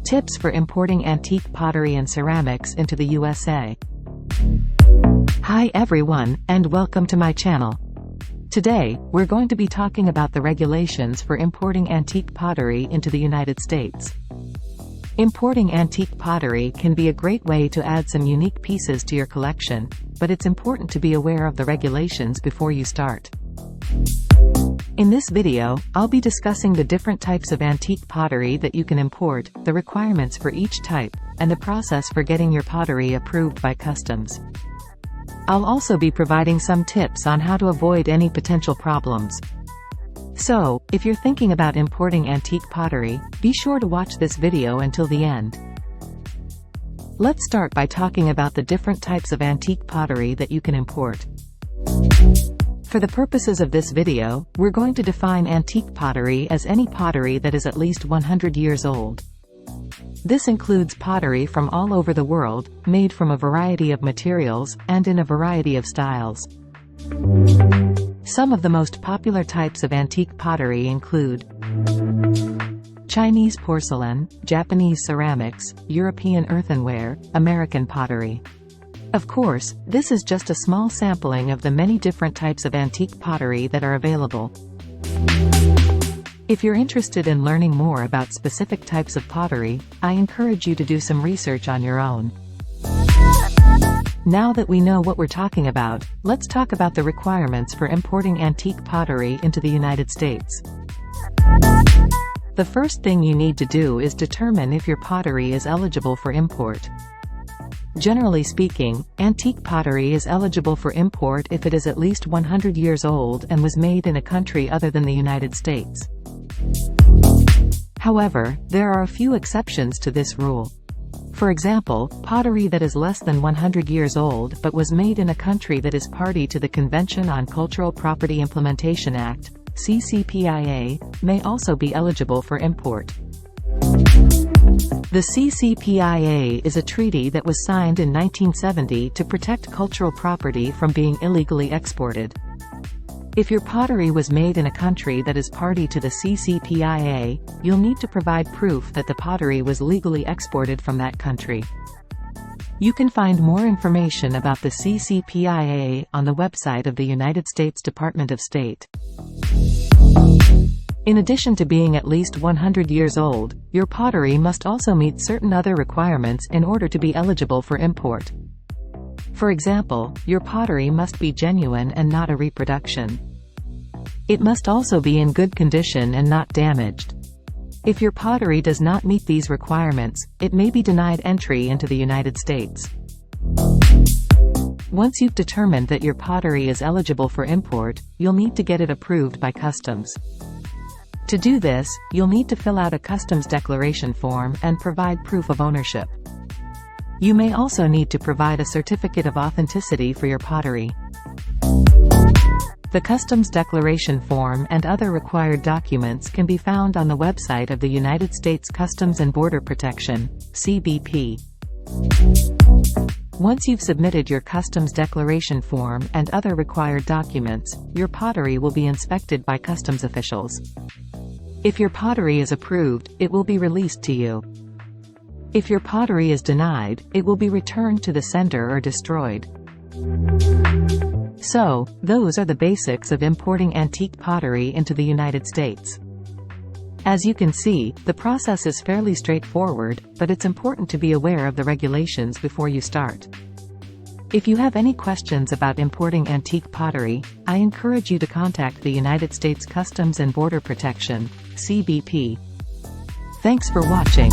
Tips for importing antique pottery and ceramics into the USA. Hi everyone, and welcome to my channel. Today, we're going to be talking about the regulations for importing antique pottery into the United States. Importing antique pottery can be a great way to add some unique pieces to your collection, but it's important to be aware of the regulations before you start. In this video, I'll be discussing the different types of antique pottery that you can import, the requirements for each type, and the process for getting your pottery approved by customs. I'll also be providing some tips on how to avoid any potential problems. So, if you're thinking about importing antique pottery, be sure to watch this video until the end. Let's start by talking about the different types of antique pottery that you can import. For the purposes of this video, we're going to define antique pottery as any pottery that is at least 100 years old. This includes pottery from all over the world, made from a variety of materials, and in a variety of styles. Some of the most popular types of antique pottery include Chinese porcelain, Japanese ceramics, European earthenware, American pottery. Of course, this is just a small sampling of the many different types of antique pottery that are available. If you're interested in learning more about specific types of pottery, I encourage you to do some research on your own. Now that we know what we're talking about, let's talk about the requirements for importing antique pottery into the United States. The first thing you need to do is determine if your pottery is eligible for import. Generally speaking, antique pottery is eligible for import if it is at least 100 years old and was made in a country other than the United States. However, there are a few exceptions to this rule. For example, pottery that is less than 100 years old but was made in a country that is party to the Convention on Cultural Property Implementation Act, CCPIA, may also be eligible for import. The CCPIA is a treaty that was signed in 1970 to protect cultural property from being illegally exported. If your pottery was made in a country that is party to the CCPIA, you'll need to provide proof that the pottery was legally exported from that country. You can find more information about the CCPIA on the website of the United States Department of State. In addition to being at least 100 years old, your pottery must also meet certain other requirements in order to be eligible for import. For example, your pottery must be genuine and not a reproduction. It must also be in good condition and not damaged. If your pottery does not meet these requirements, it may be denied entry into the United States. Once you've determined that your pottery is eligible for import, you'll need to get it approved by customs. To do this, you'll need to fill out a customs declaration form and provide proof of ownership. You may also need to provide a certificate of authenticity for your pottery. The customs declaration form and other required documents can be found on the website of the United States Customs and Border Protection, CBP. Once you've submitted your customs declaration form and other required documents, your pottery will be inspected by customs officials. If your pottery is approved, it will be released to you. If your pottery is denied, it will be returned to the sender or destroyed. So, those are the basics of importing antique pottery into the United States. As you can see, the process is fairly straightforward, but it's important to be aware of the regulations before you start. If you have any questions about importing antique pottery, I encourage you to contact the United States Customs and Border Protection, CBP. Thanks for watching.